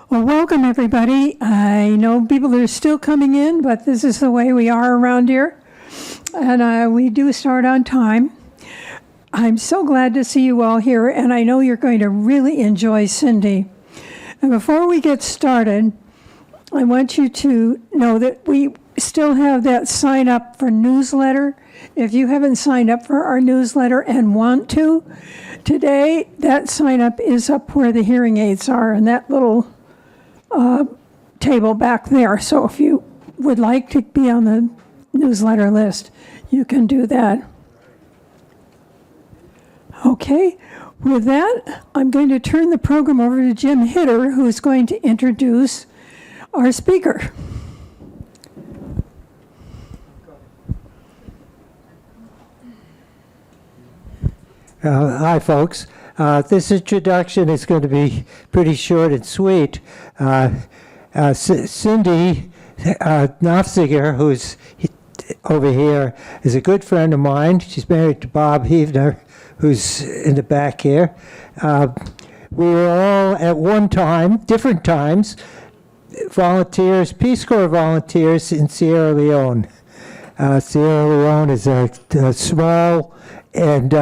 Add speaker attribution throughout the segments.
Speaker 1: Well, welcome everybody. I know people are still coming in, but this is the way we are around here. And we do start on time. I'm so glad to see you all here, and I know you're going to really enjoy Cindy. And before we get started, I want you to know that we still have that sign up for newsletter. If you haven't signed up for our newsletter and want to, today that sign up is up where the hearing aids are in that little table back there. So if you would like to be on the newsletter list, you can do that. Okay, with that, I'm going to turn the program over to Jim Hitter, who's going to introduce our speaker.
Speaker 2: Hi, folks. This introduction is going to be pretty short and sweet. Cindy Nofziger, who's over here, is a good friend of mine. She's married to Bob Heavner, who's in the back here. We were all at one time, different times, volunteers, Peace Corps volunteers in Sierra Leone. Sierra Leone is a small and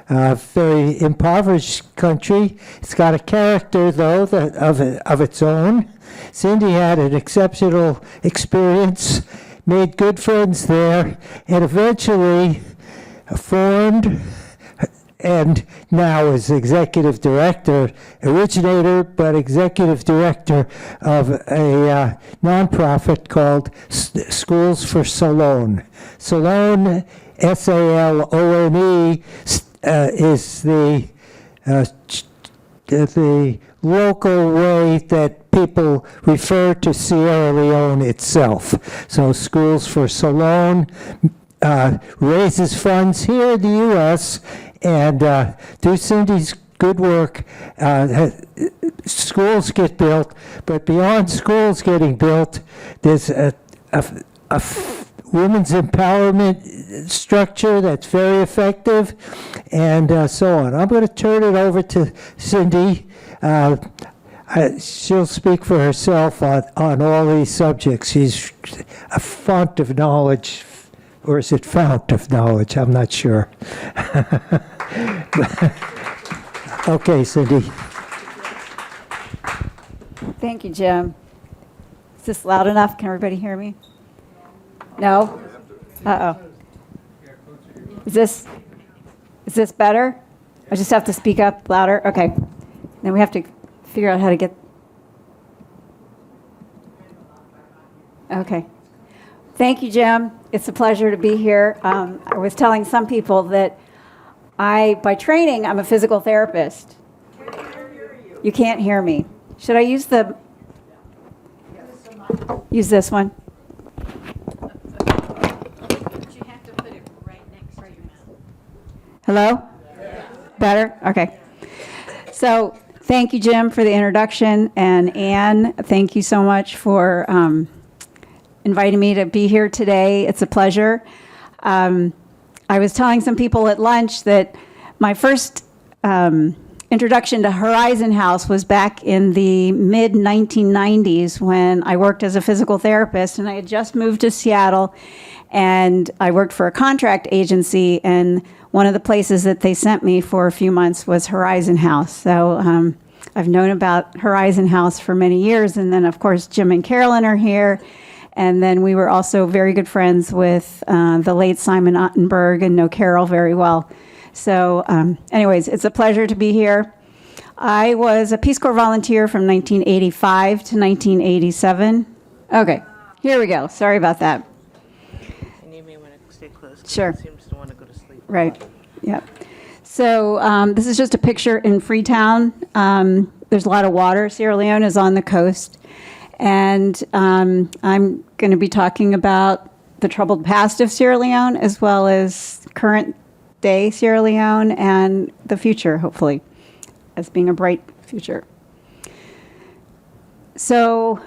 Speaker 2: very impoverished country. It's got a character, though, of its own. Cindy had an exceptional experience, made good friends there, and eventually formed, and now is executive director, originator, but executive director of a nonprofit called Schools for Salone. Salone, S-A-L-O-N-E, is the local way that people refer to Sierra Leone itself. So Schools for Salone raises funds here in the U.S. and through Cindy's good work, schools get built. But beyond schools getting built, there's a women's empowerment structure that's very effective, and so on. I'm going to turn it over to Cindy. She'll speak for herself on all these subjects. She's a font of knowledge, or is it fount of knowledge? I'm not sure. Okay, Cindy.
Speaker 3: Thank you, Jim. Is this loud enough? Can everybody hear me? No? Uh-oh. Is this better? I just have to speak up louder? Okay. Then we have to figure out how to get... Okay. Thank you, Jim. It's a pleasure to be here. I was telling some people that by training, I'm a physical therapist. You can't hear me. Should I use this one? Hello? Better? Okay. So thank you, Jim, for the introduction. And Anne, thank you so much for inviting me to be here today. It's a pleasure. I was telling some people at lunch that my first introduction to Horizon House was back in the mid-1990s when I worked as a physical therapist, and I had just moved to Seattle, and I worked for a contract agency, and one of the places that they sent me for a few months was Horizon House. So I've known about Horizon House for many years, and then, of course, Jim and Carolyn are here. And then we were also very good friends with the late Simon Ottenberg and know Carol very well. So anyways, it's a pleasure to be here. I was a Peace Corps volunteer from 1985 to 1987. Okay, here we go. Sorry about that.
Speaker 4: You need me when I stay close.
Speaker 3: Sure.
Speaker 4: It seems to want to go to sleep.
Speaker 3: Right, yep. So this is just a picture in Freetown. There's a lot of water. Sierra Leone is on the coast. And I'm going to be talking about the troubled past of Sierra Leone, as well as current day Sierra Leone and the future, hopefully, as being a bright future. So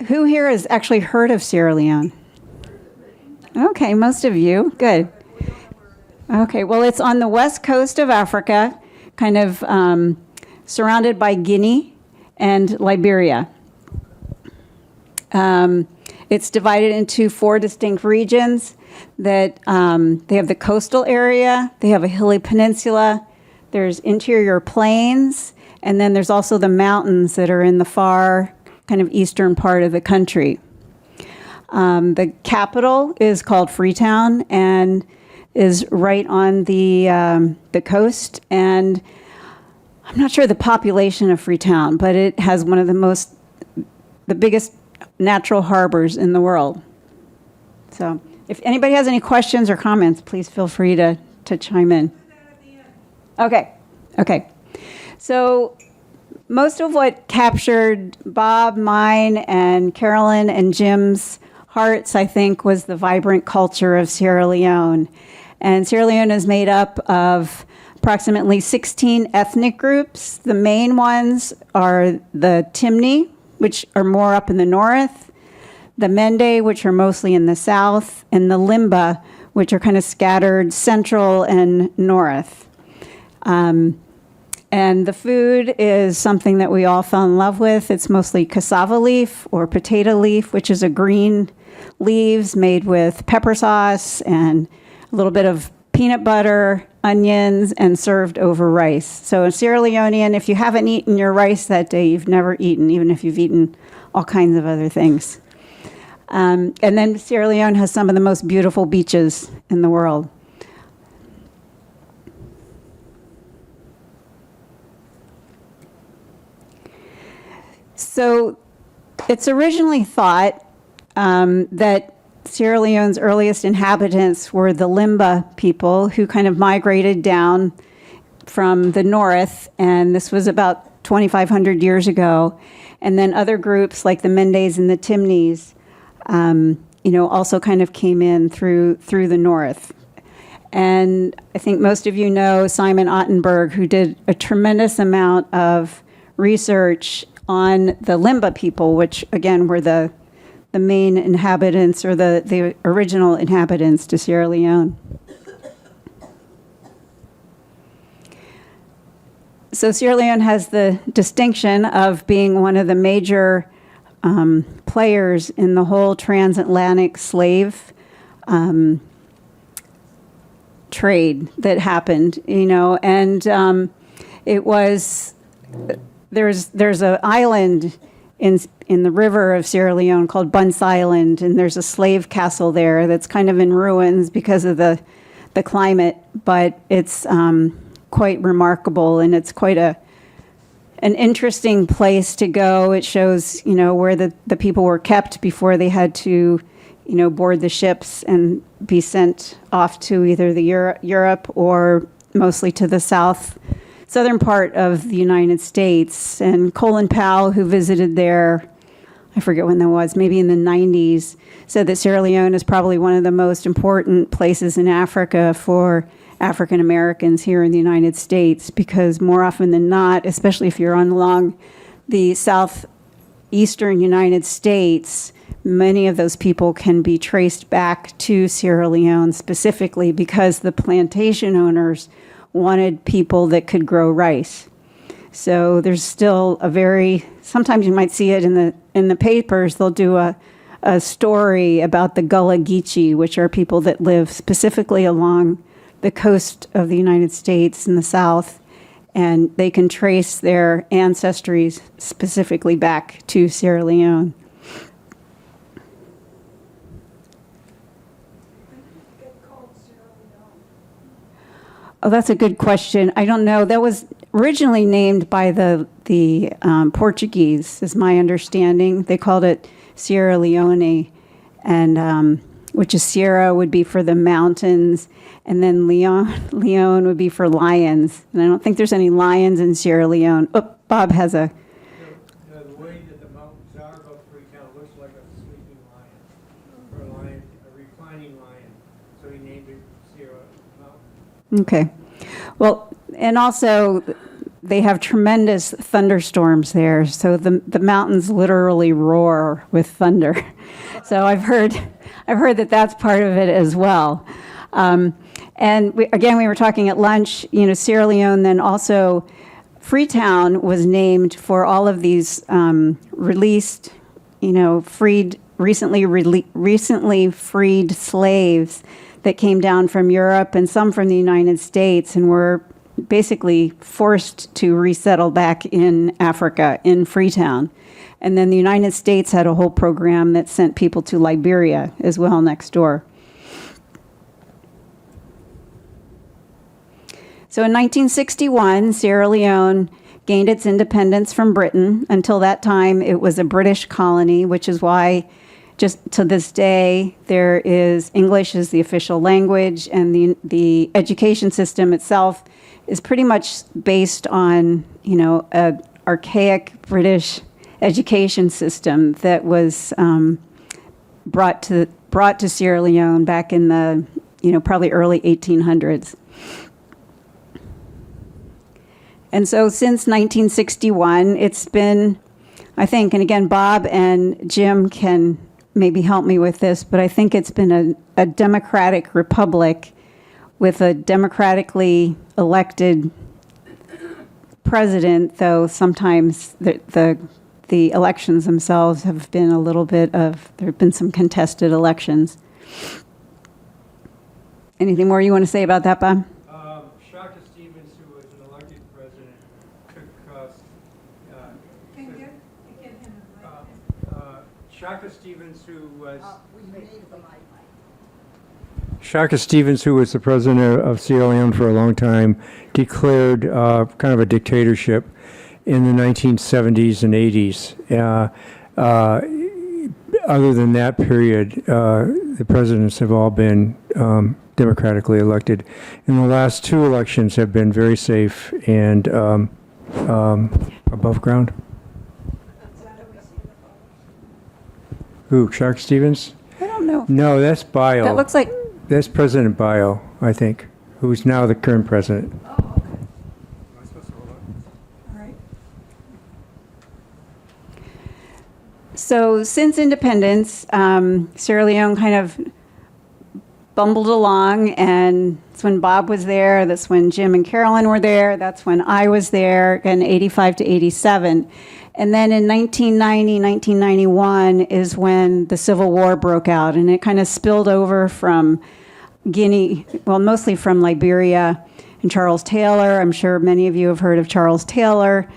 Speaker 3: who here has actually heard of Sierra Leone? Okay, most of you. Good. Okay, well, it's on the west coast of Africa, kind of surrounded by Guinea and Liberia. It's divided into 4 distinct regions that they have the coastal area, they have a hilly peninsula, there's interior plains, and then there's also the mountains that are in the far kind of eastern part of the country. The capital is called Freetown and is right on the coast. And I'm not sure the population of Freetown, but it has one of the biggest natural harbors in the world. So if anybody has any questions or comments, please feel free to chime in. Okay. So most of what captured Bob, mine, and Carolyn and Jim's hearts, I think, was the vibrant culture of Sierra Leone. And Sierra Leone is made up of approximately 16 ethnic groups. The main ones are the Timni, which are more up in the north, the Mende, which are mostly in the south, and the Limba, which are kind of scattered central and north. And the food is something that we all fell in love with. It's mostly cassava leaf or potato leaf, which is a green leaves made with pepper sauce and a little bit of peanut butter, onions, and served over rice. So a Sierra Leonean, if you haven't eaten your rice that day, you've never eaten, even if you've eaten all kinds of other things. And then Sierra Leone has some of the most beautiful beaches in the world. So it's originally thought that Sierra Leone's earliest inhabitants were the Limba people who kind of migrated down from the north, and this was about 2,500 years ago. And then other groups like the Mendes and the Timnis, also kind of came in through the north. And I think most of you know Simon Ottenberg, who did a tremendous amount of research on the Limba people, which again were the main inhabitants or the original inhabitants to Sierra Leone. So Sierra Leone has the distinction of being one of the major players in the whole transatlantic slave trade that happened, and it was there's an island in the river of Sierra Leone called Bunce Island, and there's a slave castle there that's kind of in ruins because of the climate, but it's quite remarkable, and it's quite an interesting place to go. It shows, where the people were kept before they had to, board the ships and be sent off to either the Europe or mostly to the southern part of the United States. And Colin Powell, who visited there, I forget when that was, maybe in the 90s, said that Sierra Leone is probably one of the most important places in Africa for African Americans here in the United States, because more often than not, especially if you're along the southeastern United States, many of those people can be traced back to Sierra Leone specifically because the plantation owners wanted people that could grow rice. So there's still sometimes you might see it in the papers, they'll do a story about the Gullah Geechee, which are people that live specifically along the coast of the United States in the South, and they can trace their ancestries specifically back to Sierra Leone. Oh, that's a good question. I don't know. That was originally named by the Portuguese, is my understanding. They called it Sierra Leone, and which is Sierra would be for the mountains, and then Leone would be for lions. And I don't think there's any lions in Sierra Leone. Oh, Bob has a...
Speaker 2: The way that the mountains are above Freetown looks like a sleeping lion, or a reclining lion. So he named it Sierra Mountain.
Speaker 3: Okay. Well, and also they have tremendous thunderstorms there. So the mountains literally roar with thunder. So I've heard that that's part of it as well. And we were talking at lunch, Sierra Leone then also Freetown was named for all of these released, recently freed slaves that came down from Europe and some from the United States and were basically forced to resettle back in Africa, in Freetown. And then the United States had a whole program that sent people to Liberia as well next door. So in 1961, Sierra Leone gained its independence from Britain. Until that time, it was a British colony, which is why just to this day, there is English as the official language, and the education system itself is pretty much based on, a archaic British education system that was brought to Sierra Leone back in the, probably early 1800s. And so since 1961, it's been, I think, and again, Bob and Jim can maybe help me with this, but I think it's been a democratic republic with a democratically elected president, though sometimes the elections themselves have been a little bit of, there have been some contested elections. Anything more you want to say about that, Bob?
Speaker 2: Shaka Stevens, who was an elected president, took us. Shaka Stevens, who was. Shaka Stevens, who was the president of Sierra Leone for a long time, declared kind of a dictatorship in the 1970s and 80s. Other than that period, the presidents have all been democratically elected. And the last two elections have been very safe and above ground. Who, Shark Stevens?
Speaker 3: I don't know.
Speaker 2: No, that's Bio.
Speaker 3: That looks like,
Speaker 2: That's President Bio, I think, who's now the current president.
Speaker 3: so since independence, Sierra Leone kind of bumbled along, and that's when Bob was there, that's when Jim and Carolyn were there, that's when I was there, again, 85 to 87. And then in 1990, 1991 is when the Civil War broke out, and it kind of spilled over from Guinea, well, mostly from Liberia and Charles Taylor. I'm sure many of you have heard of Charles Taylor.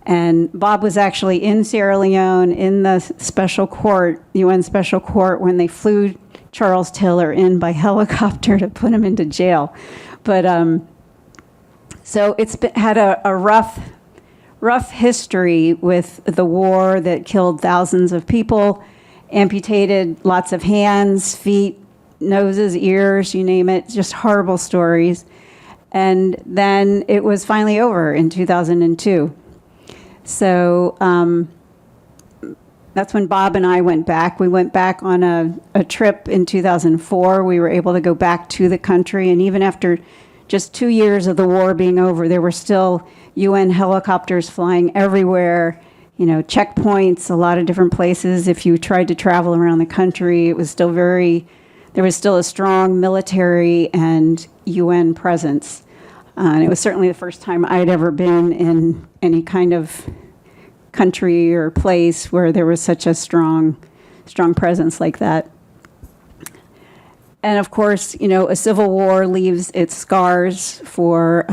Speaker 3: And Bob was actually in Sierra Leone in the special court, UN special court, when they flew Charles Taylor in by helicopter to put him into jail. But so it's had a rough history with the war that killed thousands of people, amputated lots of hands, feet, noses, ears, you name it, just horrible stories. And then it was finally over in 2002. So that's when Bob and I went back. We went back on a trip in 2004. We were able to go back to the country, and even after just 2 years of the war being over, there were still UN helicopters flying everywhere, checkpoints, a lot of different places. If you tried to travel around the country, it was still there was still a strong military and UN presence. And it was certainly the first time I'd ever been in any kind of country or place where there was such a strong presence like that. And of course, a civil war leaves its scars for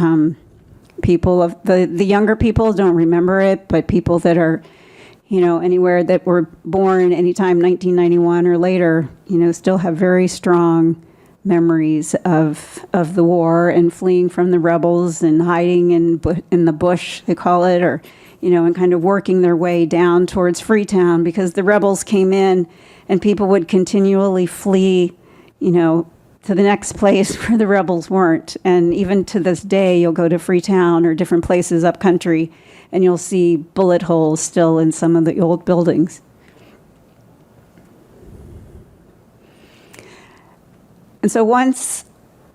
Speaker 3: people of the younger people don't remember it, but people that are, anywhere that were born anytime 1991 or later, still have very strong memories of the war and fleeing from the rebels and hiding in the bush, they call it, or, and kind of working their way down towards Freetown because the rebels came in and people would continually flee, to the next place where the rebels weren't. And even to this day, you'll go to Freetown or different places up country and you'll see bullet holes still in some of the old buildings. And so once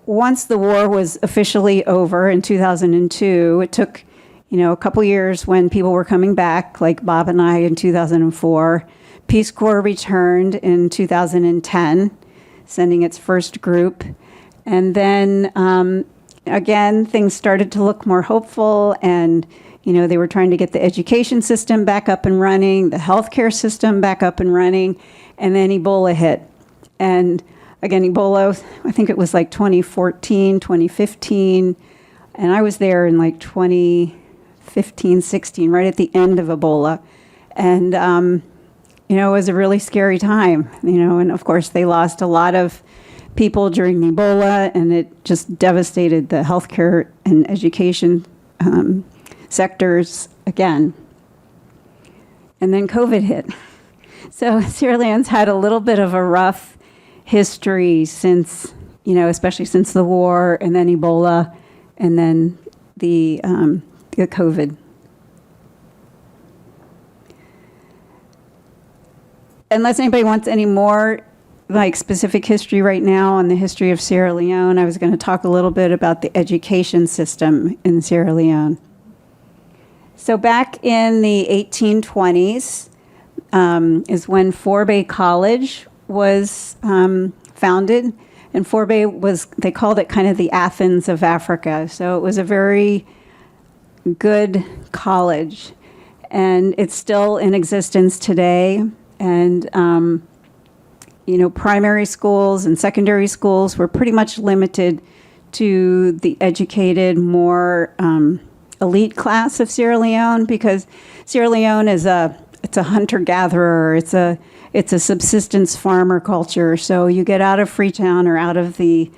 Speaker 3: the war was officially over in 2002, it took, a couple years when people were coming back, like Bob and I in 2004. Peace Corps returned in 2010, sending its first group. And then, again, things started to look more hopeful, and, They were trying to get the education system back up and running, the healthcare system back up and running, and then Ebola hit. And again, Ebola, I think it was like 2014, 2015, and I was there in like 2015, 16, right at the end of Ebola. And, it was a really scary time, and of course they lost a lot of people during Ebola, and it just devastated the healthcare and education sectors again. And then COVID hit. So Sierra Leone's had a little bit of a rough history since, especially since the war, and then Ebola, and then the COVID. Unless anybody wants any more specific history right now on the history of Sierra Leone, I was going to talk a little bit about the education system in Sierra Leone. So back in the 1820s is when Forbay College was founded. And Forbay they called it kind of the Athens of Africa. So it was a very good college. And it's still in existence today. And, primary schools and secondary schools were pretty much limited to the educated, more elite class of Sierra Leone, because Sierra Leone it's a hunter-gatherer, it's a subsistence farmer culture. So you get out of Freetown or out of the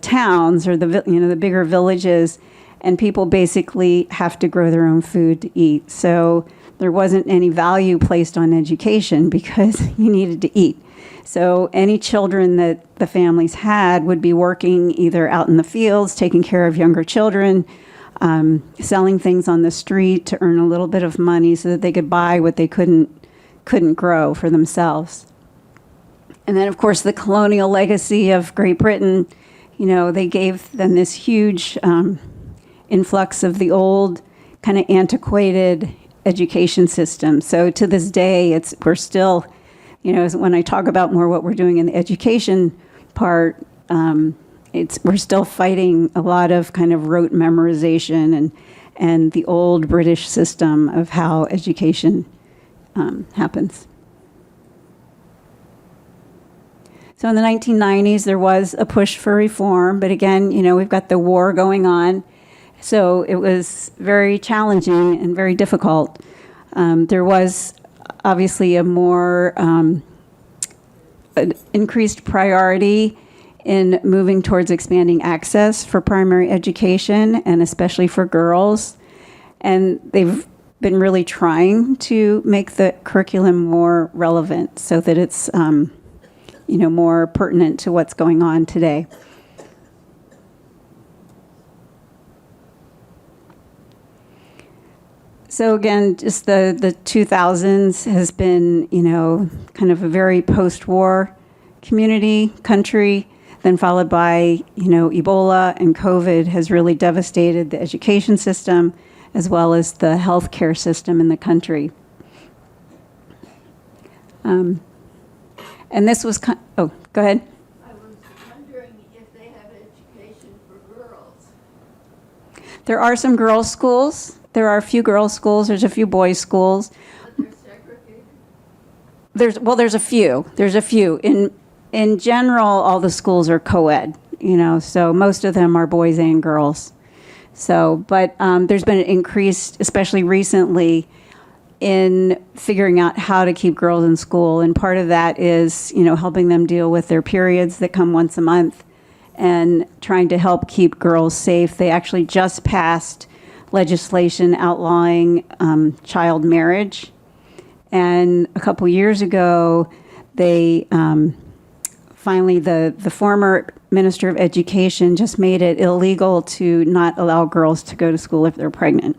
Speaker 3: towns or the bigger villages, and people basically have to grow their own food to eat. So there wasn't any value placed on education because you needed to eat. So any children that the families had would be working either out in the fields, taking care of younger children, selling things on the street to earn a little bit of money so that they could buy what they couldn't grow for themselves. And then, of course, the colonial legacy of Great Britain, they gave them this huge influx of the old kind of antiquated education system. So to this day, we're still, when I talk about more what we're doing in the education part, we're still fighting a lot of kind of rote memorization and the old British system of how education happens. So in the 1990s, there was a push for reform, but again, we've got the war going on. So it was very challenging and very difficult. There was obviously a more an increased priority in moving towards expanding access for primary education, and especially for girls. And they've been really trying to make the curriculum more relevant so that it's more pertinent to what's going on today. So again, just the 2000s has been, kind of a very post-war country, then followed by, Ebola and COVID has really devastated the education system as well as the healthcare system in the country. And this was, go ahead.
Speaker 5: I was wondering if they have education for girls.
Speaker 3: There are some girls' schools. There are a few girls' schools. There's a few boys' schools.
Speaker 5: But they're segregated?
Speaker 3: There's a few. There's a few. In general, all the schools are co-ed, so most of them are boys and girls. So, but there's been an increase, especially recently, in figuring out how to keep girls in school. And part of that is, helping them deal with their periods that come once a month and trying to help keep girls safe. They actually just passed legislation outlawing child marriage. And a couple years ago, they finally, the former Minister of Education just made it illegal to not allow girls to go to school if they're pregnant.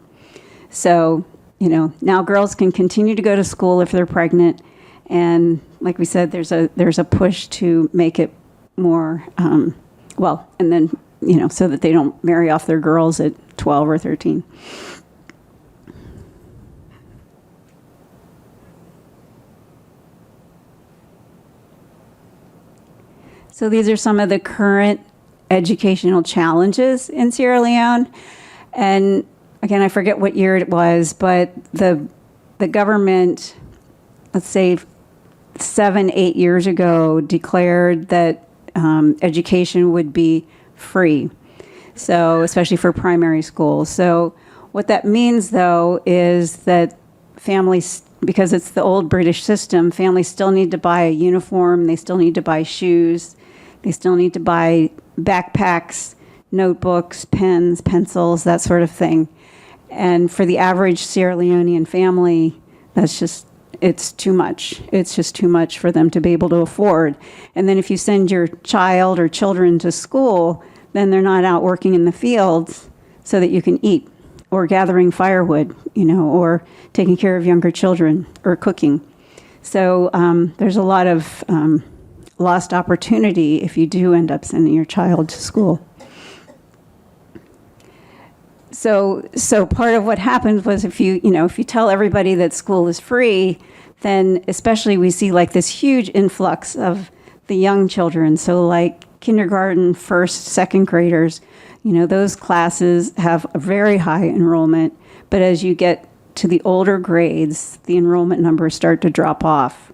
Speaker 3: So, now girls can continue to go to school if they're pregnant. And like we said, there's a push to make it more, and then, so that they don't marry off their girls at 12 or 13. So these are some of the current educational challenges in Sierra Leone. And again, I forget what year it was, but the government, let's say 7, 8 years ago, declared that education would be free. So, especially for primary schools. So, what that means, though, is that families, because it's the old British system, families still need to buy a uniform, they still need to buy shoes, they still need to buy backpacks, notebooks, pens, pencils, that sort of thing. And for the average Sierra Leonean family, it's too much. It's just too much for them to be able to afford. And then if you send your child or children to school, then they're not out working in the fields so that you can eat, or gathering firewood, or taking care of younger children, or cooking. So there's a lot of lost opportunity if you do end up sending your child to school. So part of what happened was if you tell everybody that school is free, then especially we see like this huge influx of the young children. So like kindergarten, first, second graders, those classes have a very high enrollment. But as you get to the older grades, the enrollment numbers start to drop off.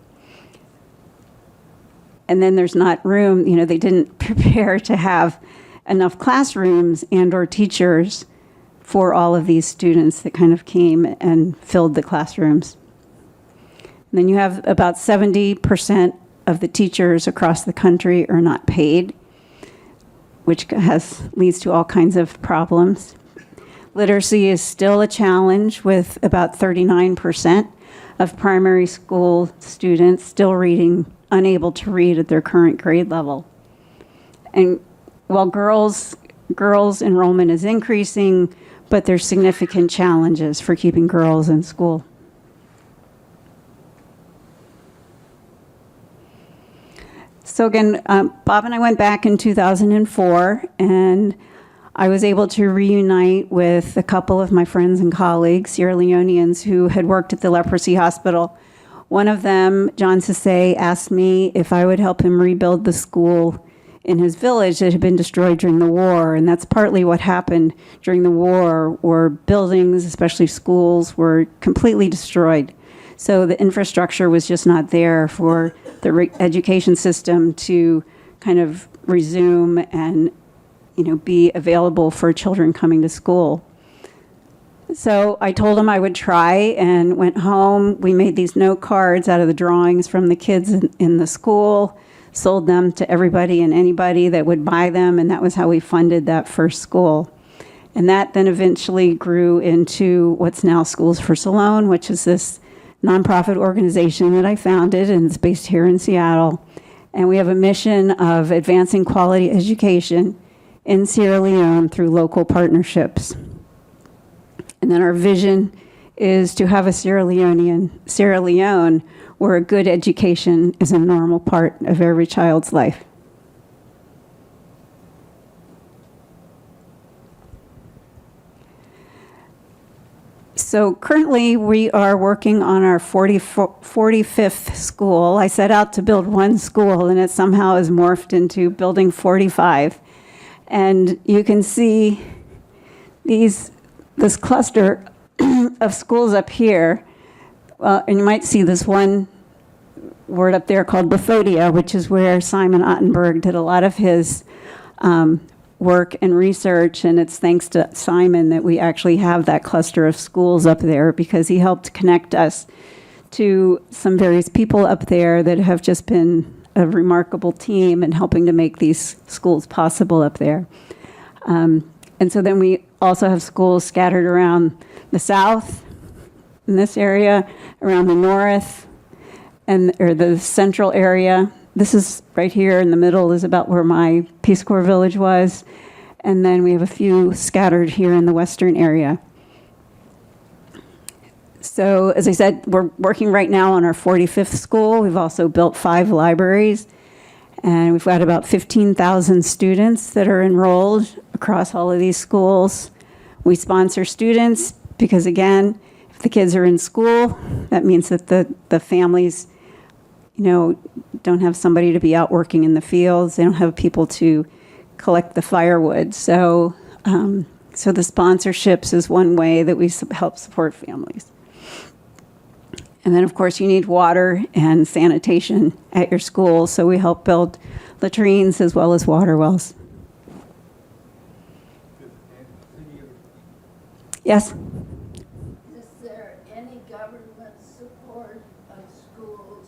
Speaker 3: And then there's not room, they didn't prepare to have enough classrooms and or teachers for all of these students that kind of came and filled the classrooms. And then you have about 70% of the teachers across the country are not paid, which leads to all kinds of problems. Literacy is still a challenge, with about 39% of primary school students still unable to read at their current grade level. And while girls enrollment is increasing, but there's significant challenges for keeping girls in school. So again, Bob and I went back in 2004, and I was able to reunite with a couple of my friends and colleagues, Sierra Leoneans, who had worked at the leprosy hospital. One of them, John Sase, asked me if I would help him rebuild the school in his village that had been destroyed during the war. And that's partly what happened during the war, where buildings, especially schools, were completely destroyed. So the infrastructure was just not there for the education system to kind of resume and be available for children coming to school. So I told him I would try, and went home. We made these note cards out of the drawings from the kids in the school, sold them to everybody and anybody that would buy them, and that was how we funded that first school. And that then eventually grew into what's now Schools for Siloam, which is this nonprofit organization that I founded, and it's based here in Seattle. And we have a mission of advancing quality education in Sierra Leone through local partnerships. And then our vision is to have a Sierra Leone where a good education is a normal part of every child's life. So currently we are working on our 45th school. I set out to build one school, and it somehow has morphed into building 45. And you can see this cluster of schools up here. And you might see this one word up there called Bathodia, which is where Simon Ottenberg did a lot of his work and research, and it's thanks to Simon that we actually have that cluster of schools up there, because he helped connect us to some various people up there that have just been a remarkable team in helping to make these schools possible up there. And so then we also have schools scattered around the south, in this area, around the north, or the central area. This is right here in the middle is about where my Peace Corps village was. And then we have a few scattered here in the western area. So as I said, we're working right now on our 45th school. We've also built 5 libraries. And we've got about 15,000 students that are enrolled across all of these schools. We sponsor students because, again, if the kids are in school, that means that the families don't have somebody to be out working in the fields. They don't have people to collect the firewood. So So the sponsorships is one way that we help support families. And then, of course, you need water and sanitation at your school, so we help build latrines as well as water wells. Yes?
Speaker 5: Is there any government support of schools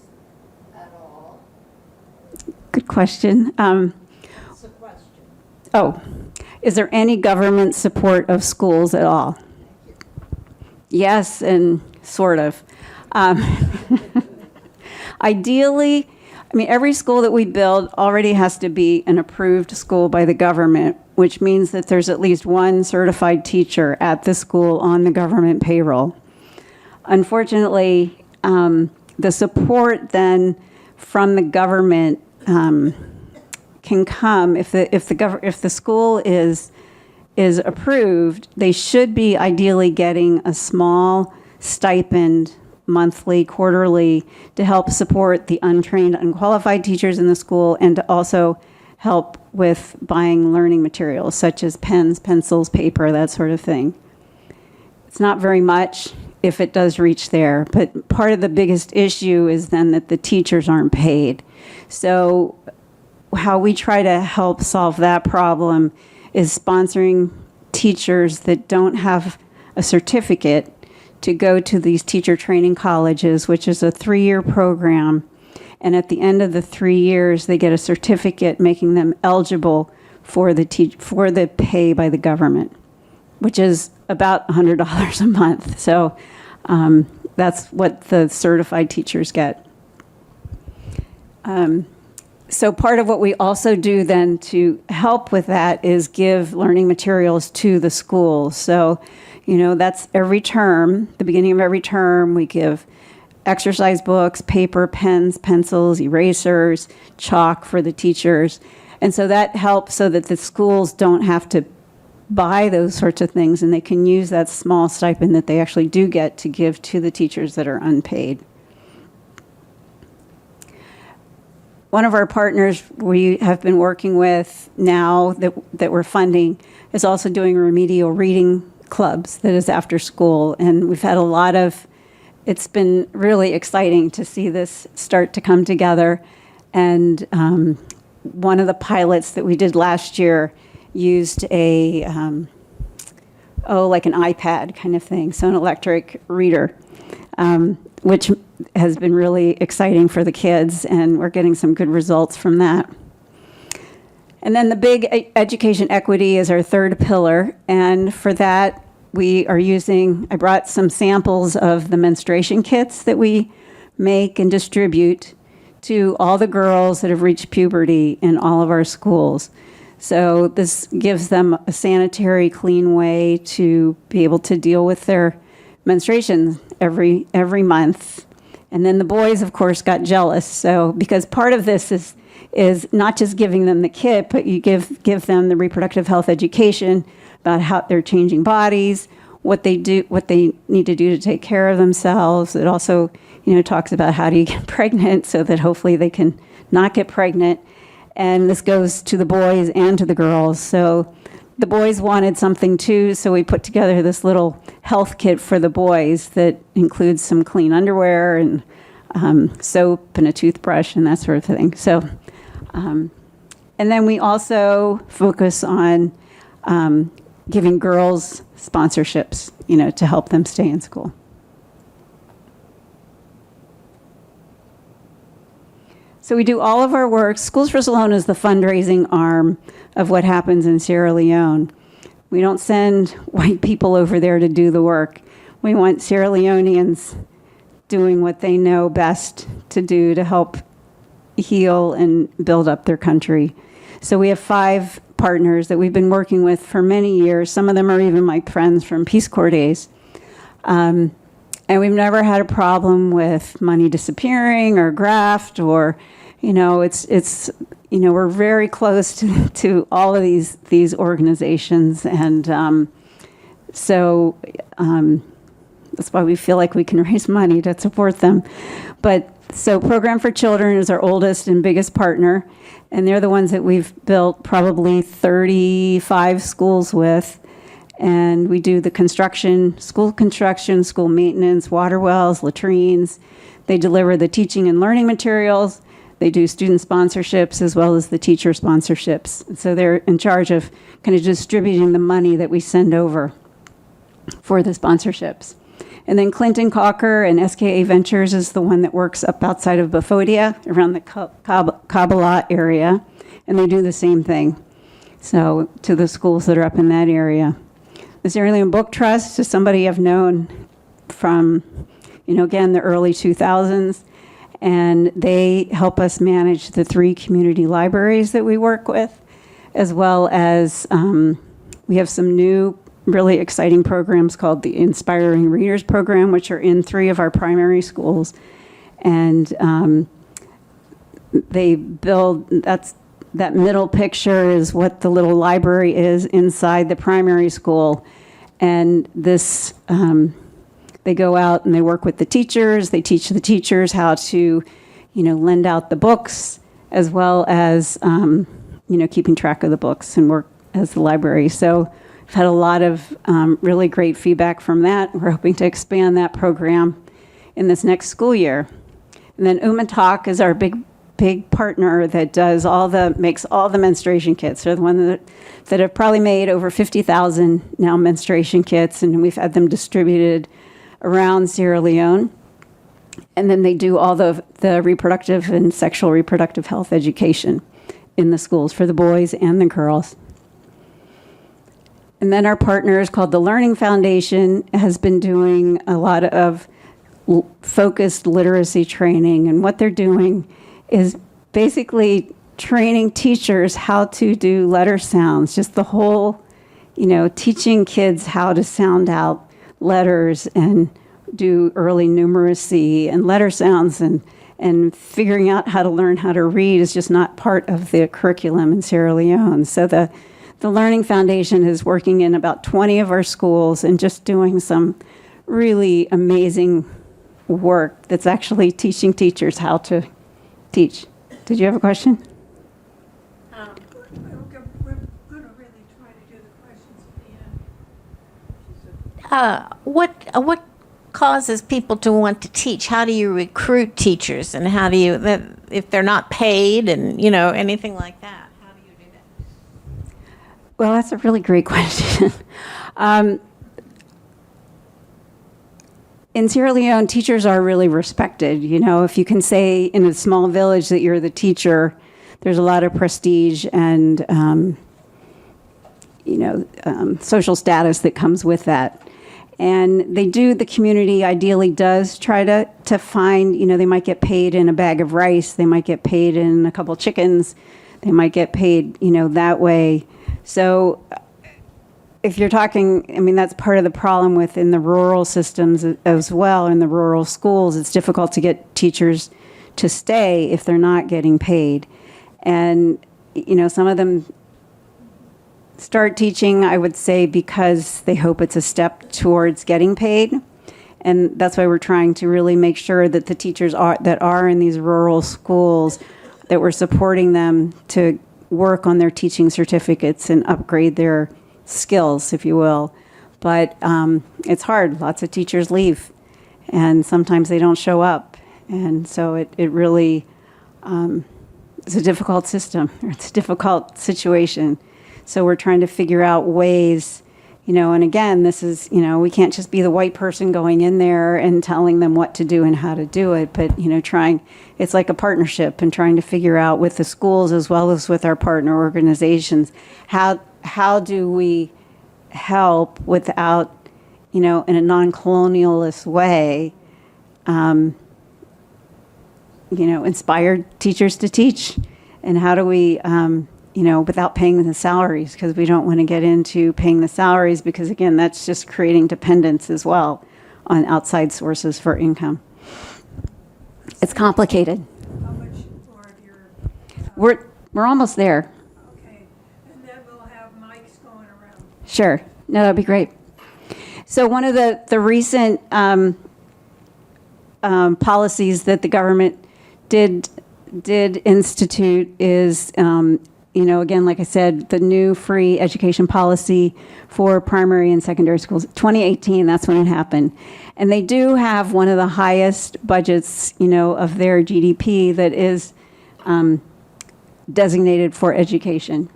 Speaker 5: at all?
Speaker 3: Good question.
Speaker 5: It's a question.
Speaker 3: Oh, is there any government support of schools at all? Yes, and sort of. Ideally, I mean, every school that we build already has to be an approved school by the government, which means that there's at least one certified teacher at the school on the government payroll. Unfortunately, the support then from the government can come if the school is approved. They should be ideally getting a small stipend monthly, quarterly, to help support the untrained, unqualified teachers in the school and to also help with buying learning materials such as pens, pencils, paper, that sort of thing. It's not very much if it does reach there, but part of the biggest issue is then that the teachers aren't paid. So how we try to help solve that problem is sponsoring teachers that don't have a certificate to go to these teacher training colleges, which is a 3-year program. And at the end of the 3 years, they get a certificate making them eligible for the pay by the government, which is about $100 a month. So that's what the certified teachers get. So part of what we also do then to help with that is give learning materials to the schools. So, that's every term, the beginning of every term, we give exercise books, paper, pens, pencils, erasers, chalk for the teachers. And so that helps so that the schools don't have to buy those sorts of things and they can use that small stipend that they actually do get to give to the teachers that are unpaid. One of our partners we have been working with now that we're funding is also doing remedial reading clubs that is after school. And we've had it's been really exciting to see this start to come together. And one of the pilots that we did last year used like an iPad kind of thing, so an electric reader, which has been really exciting for the kids, and we're getting some good results from that. And then the big education equity is our third pillar, and for that I brought some samples of the menstruation kits that we make and distribute to all the girls that have reached puberty in all of our schools. So this gives them a sanitary, clean way to be able to deal with their menstruation every month. And then the boys, of course, got jealous. So because part of this is not just giving them the kit, but you give them the reproductive health education about how they're changing bodies, what they need to do to take care of themselves. It also, talks about how do you get pregnant so that hopefully they can not get pregnant. And this goes to the boys and to the girls. So the boys wanted something too, so we put together this little health kit for the boys that includes some clean underwear and soap and a toothbrush and that sort of thing. So, and then we also focus on giving girls sponsorships, to help them stay in school. So we do all of our work. Schools for Salona is the fundraising arm of what happens in Sierra Leone. We don't send white people over there to do the work. We want Sierra Leoneans doing what they know best to do to help heal and build up their country. So we have 5 partners that we've been working with for many years. Some of them are even my friends from Peace Corps days. And we've never had a problem with money disappearing or graft or, we're very close to all of these organizations. And so that's why we feel like we can raise money to support them. So Program for Children is our oldest and biggest partner. And they're the ones that we've built probably 35 schools with. And we do the construction, school maintenance, water wells, latrines. They deliver the teaching and learning materials. They do student sponsorships as well as the teacher sponsorships. So they're in charge of kind of distributing the money that we send over for the sponsorships. And then Clinton Cocker and SKA Ventures is the one that works up outside of Bafodia, around the Kabbalah area, and they do the same thing. So to the schools that are up in that area. The Sierra Leone Book Trust is somebody I've known from, again, the early 2000s, and they help us manage the 3 community libraries that we work with, as well as we have some new really exciting programs called the Inspiring Readers Program, which are in 3 of our primary schools. And they build, that middle picture is what the little library is inside the primary school. And this, they go out and they work with the teachers. They teach the teachers how to, lend out the books, as well as, keeping track of the books and work as the library. So I've had a lot of really great feedback from that. We're hoping to expand that program in this next school year. And then Umatalk is our big partner that makes all the menstruation kits. They're the one that have probably made over 50,000 now menstruation kits, and we've had them distributed around Sierra Leone. And then they do all the reproductive and sexual reproductive health education in the schools for the boys and the girls. And then our partner is called the Learning Foundation, has been doing a lot of focused literacy training, and what they're doing is basically training teachers how to do letter sounds, just the whole, teaching kids how to sound out letters and do early numeracy and letter sounds, and figuring out how to learn how to read is just not part of the curriculum in Sierra Leone. So the Learning Foundation is working in about 20 of our schools and just doing some really amazing work that's actually teaching teachers how to teach. Did you have a question?
Speaker 1: We're going to really try to do the questions at the end.
Speaker 6: What causes people to want to teach? How do you recruit teachers, and how do you, if they're not paid, and anything like that? How do you do that?
Speaker 3: Well, that's a really great question. In Sierra Leone, teachers are really respected. If you can say in a small village that you're the teacher, there's a lot of prestige and, social status that comes with that. And the community ideally does try to find, they might get paid in a bag of rice, they might get paid in a couple chickens, they might get paid, that way. So if you're talking, that's part of the problem within the rural systems as well, in the rural schools. It's difficult to get teachers to stay if they're not getting paid. And, some of them start teaching, I would say, because they hope it's a step towards getting paid. And that's why we're trying to really make sure that the teachers that are in these rural schools, that we're supporting them to work on their teaching certificates and upgrade their skills, if you will. But it's hard. Lots of teachers leave, and sometimes they don't show up. And so it really is a difficult system, or it's a difficult situation. So we're trying to figure out ways, and again, this is, we can't just be the white person going in there and telling them what to do and how to do it, but, it's like a partnership, and trying to figure out with the schools as well as with our partner organizations, how do we help without, in a non-colonialist way, inspire teachers to teach, and how do we, without paying the salaries, because we don't want to get into paying the salaries, because again, that's just creating dependence as well on outside sources for income. It's complicated.
Speaker 1: How much more of your...
Speaker 3: We're almost there.
Speaker 1: Okay. And then we'll have mics going around.
Speaker 3: Sure. No, that'd be great. So one of the recent policies that the government did institute is again, like I said, the new free education policy for primary and secondary schools, 2018, that's when it happened. And they do have one of the highest budgets, of their GDP that is designated for education.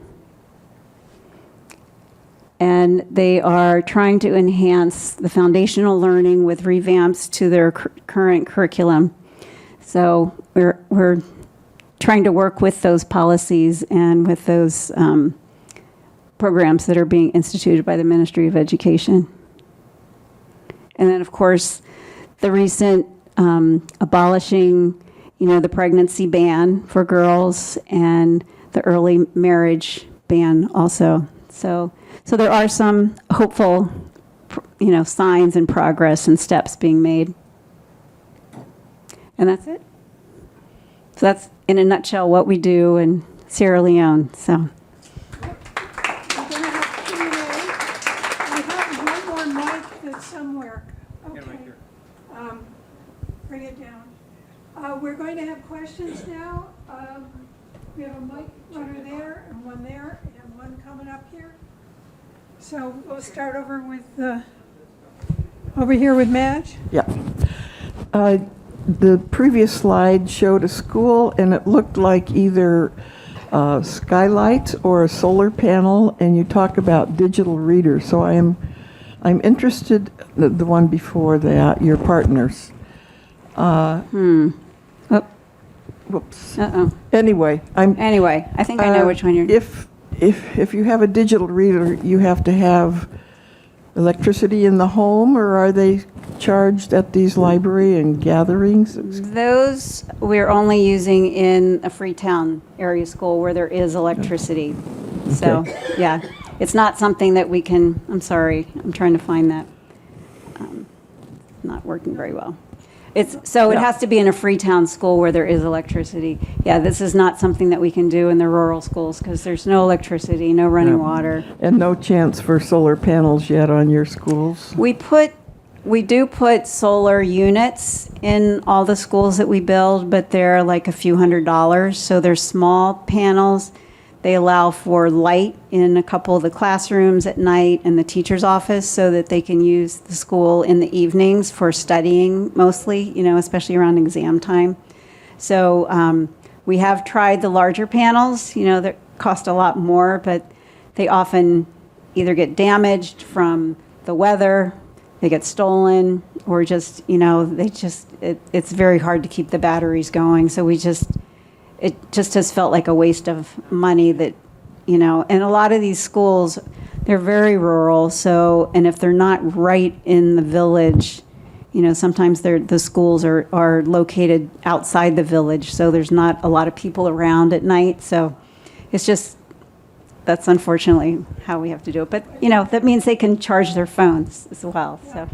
Speaker 3: And they are trying to enhance the foundational learning with revamps to their current curriculum. So we're trying to work with those policies and with those programs that are being instituted by the Ministry of Education. And then, of course, the recent abolishing, the pregnancy ban for girls and the early marriage ban also. So there are some hopeful, signs and progress and steps being made. And that's it. So that's, in a nutshell, what we do in Sierra Leone. So.
Speaker 1: We're going to have Q&A. I have one more mic that's somewhere. Okay. Bring it down. We're going to have questions now. We have a mic runner there and one coming up here. So we'll start over here with Madge.
Speaker 7: Yeah. The previous slide showed a school, and it looked like either skylights or a solar panel, and you talk about digital readers. So I'm interested, the one before that, your partners. Whoops. Anyway,
Speaker 3: Anyway, I think I know which one you're.
Speaker 7: If you have a digital reader, you have to have electricity in the home, or are they charged at these library and gatherings?
Speaker 3: Those we're only using in a Freetown area school where there is electricity. So, yeah, it's not something that we can, I'm sorry, I'm trying to find that. Not working very well. It has to be in a Freetown school where there is electricity. Yeah, this is not something that we can do in the rural schools because there's no electricity, no running water.
Speaker 7: And no chance for solar panels yet on your schools?
Speaker 3: We do put solar units in all the schools that we build, but they're like a few $100s. So they're small panels. They allow for light in a couple of the classrooms at night and the teacher's office so that they can use the school in the evenings for studying mostly, especially around exam time. So we have tried the larger panels, that cost a lot more, but they often either get damaged from the weather, they get stolen, or just, it's very hard to keep the batteries going. So it just has felt like a waste of money that, and a lot of these schools, they're very rural. So, and if they're not right in the village, sometimes the schools are located outside the village. So there's not a lot of people around at night. So it's just, that's unfortunately how we have to do it. But, that means they can charge their phones as well. So.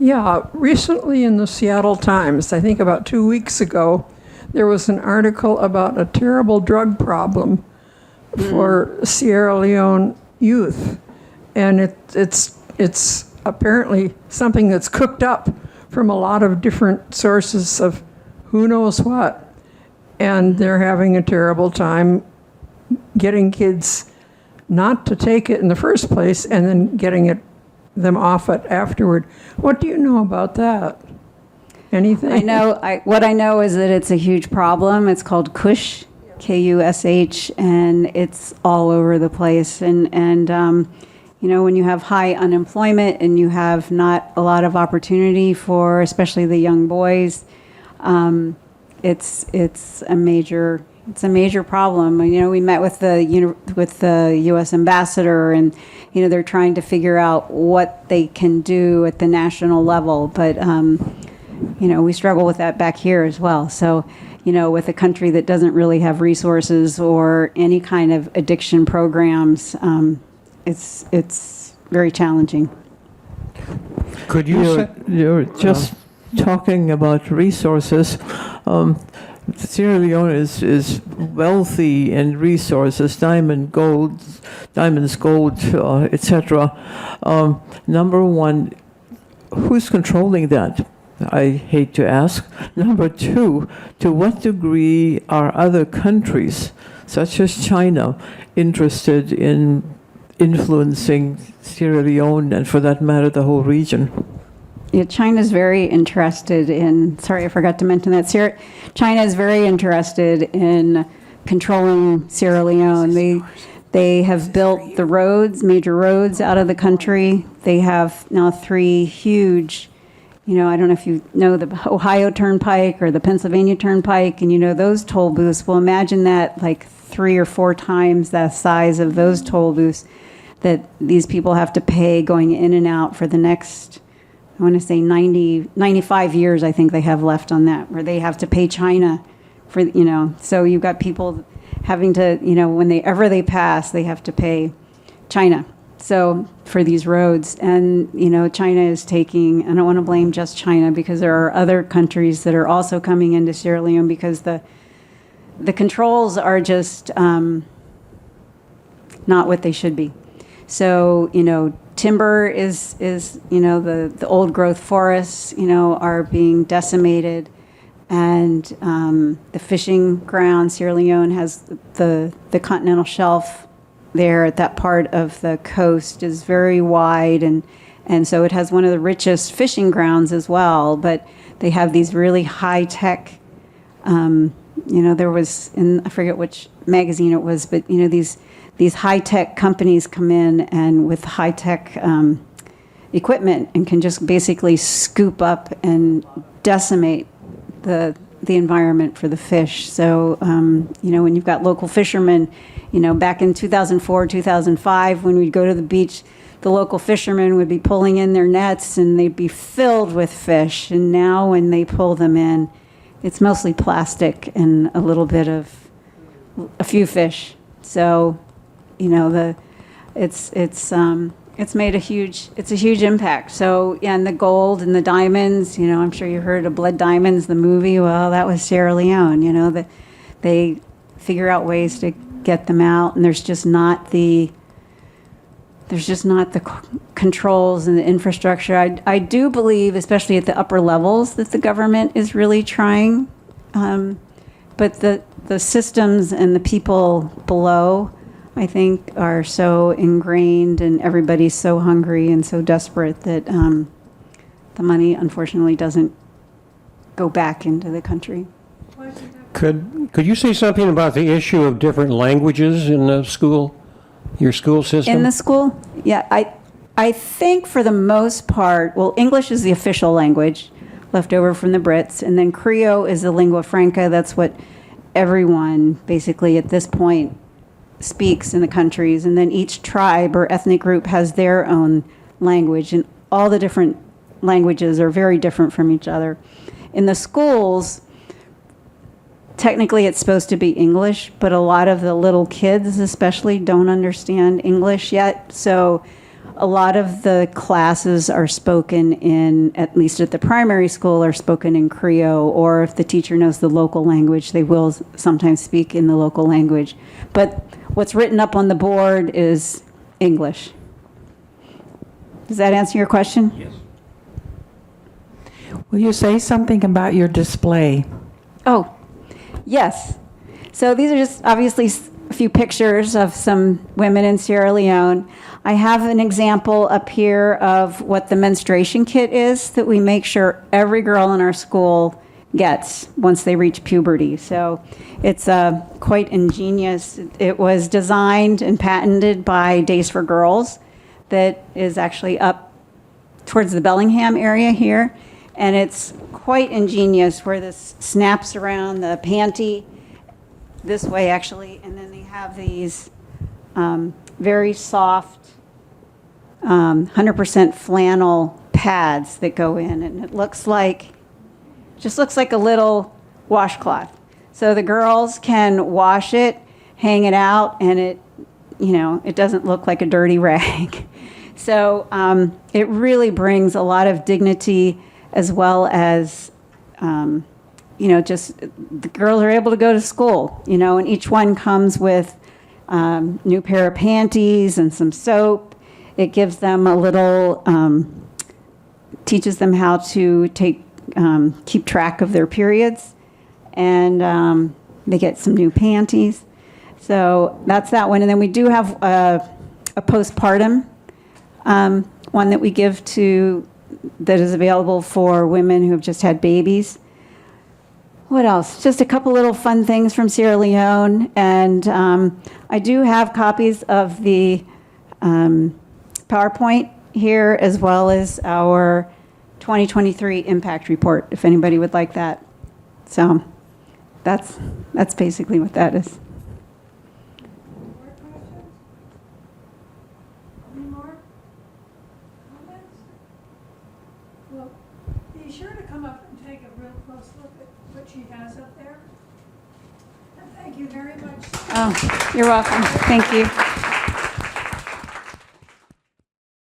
Speaker 8: Yeah, recently in the Seattle Times, I think about 2 weeks ago, there was an article about a terrible drug problem for Sierra Leone youth. And it's apparently something that's cooked up from a lot of different sources of who knows what. And they're having a terrible time getting kids not to take it in the first place and then getting them off it afterward. What do you know about that? Anything?
Speaker 3: What I know is that it's a huge problem. It's called Kush, Kush, and it's all over the place. And when you have high unemployment and you have not a lot of opportunity for especially the young boys, it's a major problem. We met with the U.S. ambassador, and they're trying to figure out what they can do at the national level. But we struggle with that back here as well. So, with a country that doesn't really have resources or any kind of addiction programs, it's very challenging.
Speaker 2: Could you
Speaker 7: You're just talking about resources. Sierra Leone is wealthy in resources, diamonds, gold, etc. Number one, who's controlling that?
Speaker 9: I hate to ask. Number two, to what degree are other countries, such as China, interested in influencing Sierra Leone and, for that matter, the whole region?
Speaker 3: Yeah, China's very interested in, sorry, I forgot to mention that. China is very interested in controlling Sierra Leone. They have built the roads, major roads out of the country. They have now 3 huge, I don't know if you know the Ohio Turnpike or the Pennsylvania Turnpike, and those toll booths. Well, imagine that like 3 or 4 times the size of those toll booths that these people have to pay going in and out for the next, I want to say 95 years, I think they have left on that, where they have to pay China for, so you've got people having to, whenever they pass, they have to pay China. So for these roads, and, China is taking, I don't want to blame just China, because there are other countries that are also coming into Sierra Leone, because the controls are just not what they should be. So, timber is the old growth forests, are being decimated. And the fishing ground, Sierra Leone has the continental shelf there at that part of the coast is very wide. And so it has one of the richest fishing grounds as well. But they have these really high-tech, there was, I forget which magazine it was, but, these high-tech companies come in and with high-tech equipment and can just basically scoop up and decimate the environment for the fish. So, when you've got local fishermen, back in 2004, 2005, when we'd go to the beach, the local fishermen would be pulling in their nets and they'd be filled with fish. And now when they pull them in, it's mostly plastic and a little bit of a few fish. So, it's made a huge impact. So, and the gold and the diamonds, I'm sure you heard of Blood Diamonds, the movie. Well, that was Sierra Leone, that they figure out ways to get them out, and there's just not the controls and the infrastructure. I do believe, especially at the upper levels, that the government is really trying, but the systems and the people below, I think, are so ingrained, and everybody's so hungry and so desperate that the money, unfortunately, doesn't go back into the country.
Speaker 10: Could you say something about the issue of different languages in the school, your school system?
Speaker 3: In the school? Yeah, I think for the most part, well, English is the official language left over from the Brits, and then Creole is the lingua franca. That's what everyone, basically, at this point, speaks in the countries, and then each tribe or ethnic group has their own language, and all the different languages are very different from each other. In the schools, technically it's supposed to be English, but a lot of the little kids especially don't understand English yet, so a lot of the classes are spoken in, at least at the primary school, are spoken in Creole, or if the teacher knows the local language, they will sometimes speak in the local language. But what's written up on the board is English. Does that answer your question?
Speaker 10: Yes.
Speaker 11: Will you say something about your display?
Speaker 3: Oh, yes. So these are just obviously a few pictures of some women in Sierra Leone. I have an example up here of what the menstruation kit is that we make sure every girl in our school gets once they reach puberty. So it's quite ingenious. It was designed and patented by Days for Girls that is actually up towards the Bellingham area here. And it's quite ingenious where this snaps around the panty this way, actually. And then they have these very soft 100% flannel pads that go in. And it just looks like a little washcloth. So the girls can wash it, hang it out, and it doesn't look like a dirty rag. So it really brings a lot of dignity, as well as, just the girls are able to go to school, and each one comes with new pair of panties and some soap. It gives them a little, teaches them how to take keep track of their periods, and they get some new panties. So that's that one. And then we do have a postpartum one that we give that is available for women who have just had babies. What else? Just a couple little fun things from Sierra Leone. And I do have copies of the PowerPoint here, as well as our 2023 impact report, if anybody would like that. So that's basically what that is.
Speaker 1: Any more comments? Well, be sure to come up and take a real close look at what she has up there. And thank you very much.
Speaker 3: Oh, you're welcome. Thank you.